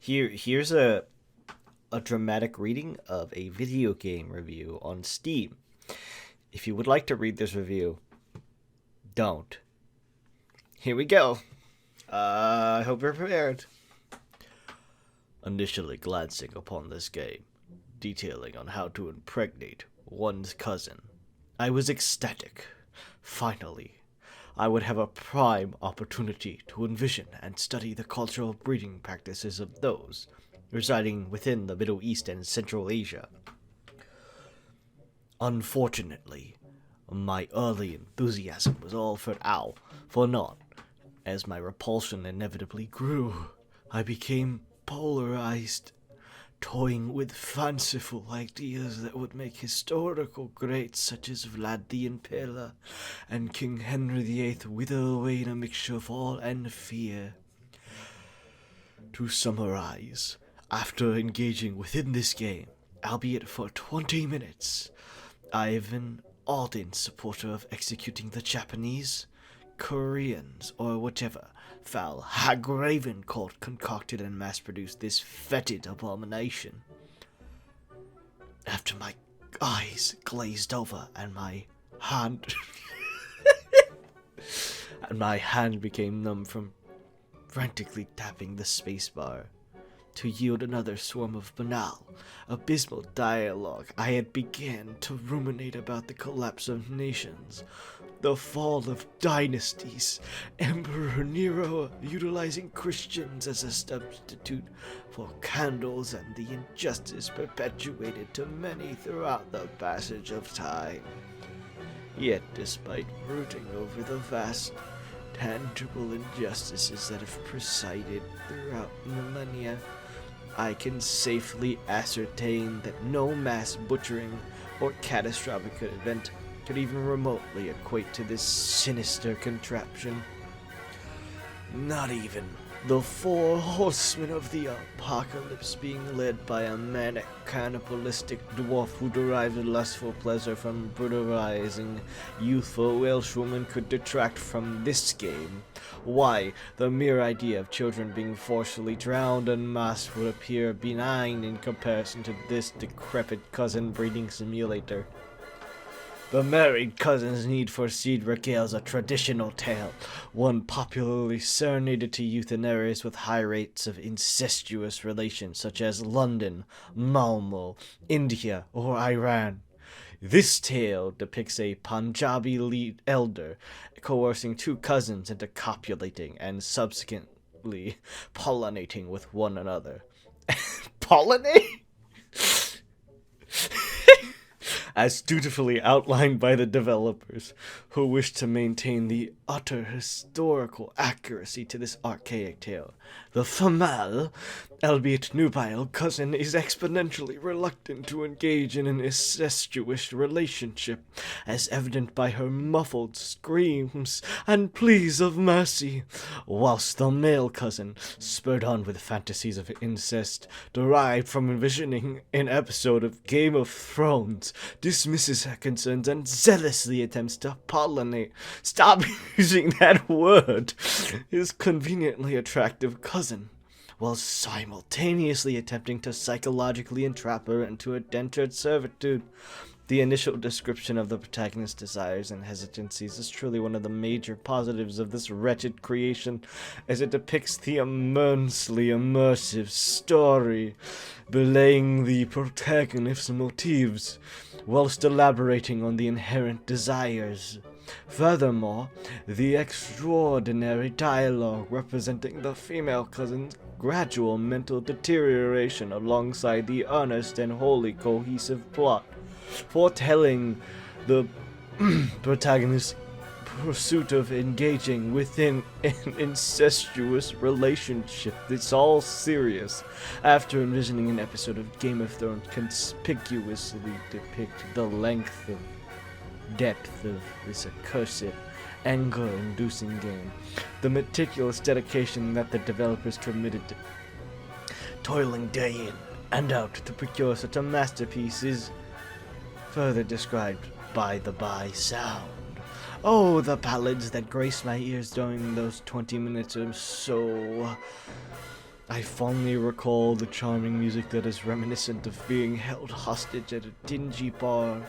Here's a dramatic reading of a video game review on Steam. If you would like to read this review, don't. Here we go. I hope you're prepared. Initially glancing upon this game, detailing on how to impregnate one's cousin, I was ecstatic. Finally, I would have a prime opportunity to envision and study the cultural breeding practices of those residing within the Middle East and Central Asia. Unfortunately, my early enthusiasm was all for naught. As my repulsion inevitably grew, I became polarized, toying with fanciful ideas that would make historical greats such as Vlad the Impaler and King Henry VIII wither away in a mixture of awe and fear. To summarize, after engaging within this game, albeit for 20 minutes, I've been ardent supporter of executing the Japanese, Koreans, or whichever foul hag raven court concocted and mass-produced this fetid abomination. After my eyes glazed over and my hand became numb from frantically tapping the spacebar to yield another swarm of banal, abysmal dialogue, I had began to ruminate about the collapse of nations, the fall of dynasties, Emperor Nero utilizing Christians as a substitute for candles, and the injustice perpetuated to many throughout the passage of time. Yet, despite brooding over the vast, tangible injustices that have presided throughout millennia, I can safely ascertain that no mass butchering or catastrophic event could even remotely equate to this sinister contraption. Not even the four horsemen of the apocalypse being led by a manic cannibalistic dwarf who derives lustful pleasure from brutalizing youthful Welshwomen could detract from this game. Why, the mere idea of children being forcefully drowned en masse would appear benign in comparison to this decrepit cousin breeding simulator. The married cousin's need for seed regales a traditional tale, one popularly serenaded to youth in areas with high rates of incestuous relations such as London, Malmo, India, or Iran. This tale depicts a Punjabi elder coercing two cousins into copulating and subsequently pollinating with one another. Pollinate? As dutifully outlined by the developers, who wish to maintain the utter historical accuracy to this archaic tale. The female, albeit nubile, cousin is exponentially reluctant to engage in an incestuous relationship, as evident by her muffled screams and pleas of mercy, whilst the male cousin, spurred on with fantasies of incest derived from envisioning an episode of Game of Thrones, dismisses her concerns and zealously attempts to pollinate. Stop using that word! His conveniently attractive cousin, while simultaneously attempting to psychologically entrap her into indentured servitude. The initial description of the protagonist's desires and hesitancies is truly one of the major positives of this wretched creation, as it depicts the immensely immersive story, belaying the protagonist's motives, whilst elaborating on the inherent desires. Furthermore, the extraordinary dialogue representing the female cousin's gradual mental deterioration alongside the earnest and wholly cohesive plot, foretelling the protagonist's pursuit of engaging within an incestuous relationship. It's all serious. After envisioning an episode of Game of Thrones conspicuously depict the length of depth of this accursed, anger-inducing game, the meticulous dedication that the developers committed to toiling day in and out to procure such a masterpiece is further described by the sound. Oh, the ballads that graced my ears during those 20 minutes or so. I fondly recall the charming music that is reminiscent of being held hostage at a dingy bar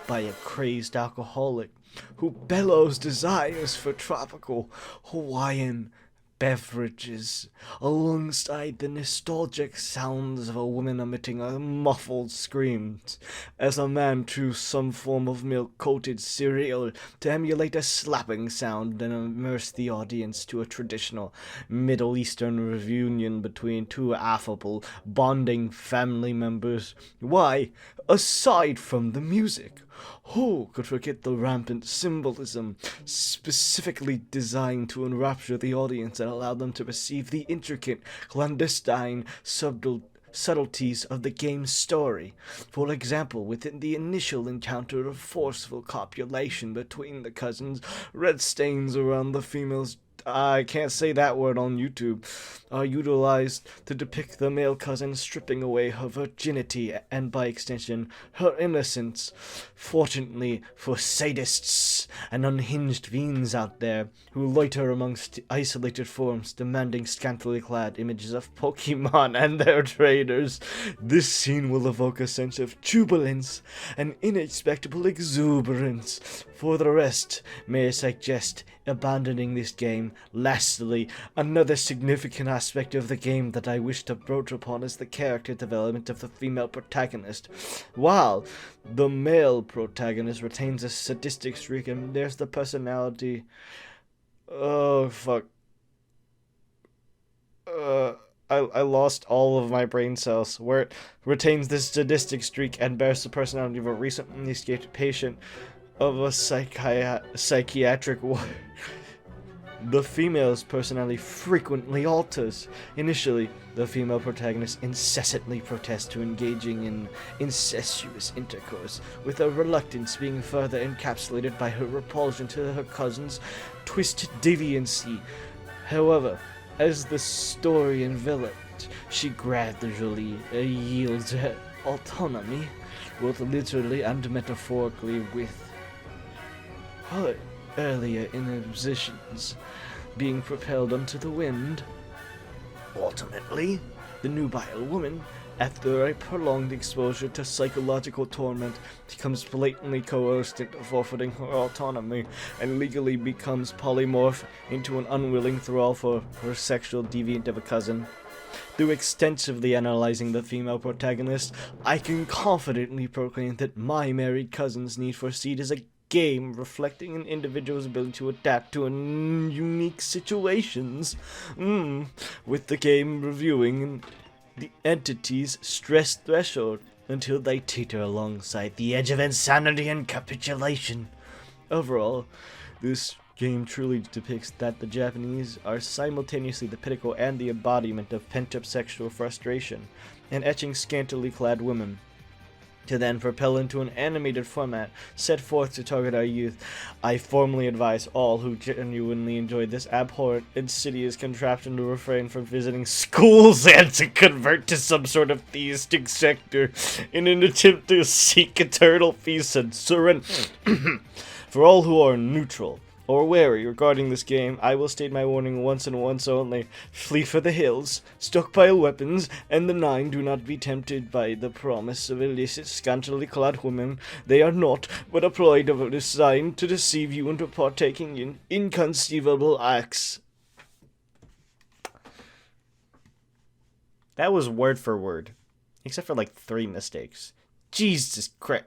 by a crazed alcoholic who bellows desires for tropical Hawaiian beverages, alongside the nostalgic sounds of a woman emitting a muffled scream, as a man chews some form of milk-coated cereal to emulate a slapping sound and immerse the audience to a traditional Middle Eastern reunion between two affable, bonding family members. Why, aside from the music, who could forget the rampant symbolism specifically designed to enrapture the audience and allow them to perceive the intricate, clandestine subtleties of the game's story? For example, within the initial encounter of forceful copulation between the cousins, red stains around the female's I can't say that word on YouTube, are utilized to depict the male cousin stripping away her virginity and, by extension, her innocence. Fortunately for sadists and unhinged fiends out there who loiter amongst isolated forums demanding scantily clad images of Pokemon and their traders, this scene will evoke a sense of jubilance and inexpectable exuberance. For the rest, may I suggest abandoning this game. Lastly, another significant aspect of the game that I wish to broach upon is the character development of the female protagonist. While the male protagonist retains a sadistic streak and there's the personality... Oh, fuck. I lost all of my brain cells, where it retains this sadistic streak and bears the personality of a recently escaped patient of a psychiatric ward. The female's personality frequently alters. Initially, the female protagonist incessantly protests to engaging in incestuous intercourse, with her reluctance being further encapsulated by her repulsion to her cousin's twisted deviancy. However, as the story enveloped, she gradually yields her autonomy, both literally and metaphorically, with her earlier inhibitions being propelled onto the wind. Ultimately, the nubile woman, after a prolonged exposure to psychological torment, becomes blatantly coerced into forfeiting her autonomy and legally becomes polymorphed into an unwilling thrall for her sexual deviant of a cousin. Through extensively analyzing the female protagonist, I can confidently proclaim that My Married Cousin's Need for Speed is a game reflecting an individual's ability to adapt to unique situations, with the game reviewing the entity's stress threshold until they teeter alongside the edge of insanity and capitulation. Overall, this game truly depicts that the Japanese are simultaneously the pinnacle and the embodiment of pent-up sexual frustration, and etching scantily clad women to then propel into an animated format set forth to target our youth. I formally advise all who genuinely enjoy this abhorrent, insidious contraption to refrain from visiting schools and to convert to some sort of theistic sector in an attempt to seek eternal peace and serenity. For all who are neutral or wary regarding this game, I will state my warning once and once only. Flee for the hills, stockpile weapons, and the 9 do not be tempted by the promise of illicit, scantily clad women. They are not, but a ploy designed to deceive you into partaking in inconceivable acts. That was word for word, except for like 3 mistakes. Jesus Christ.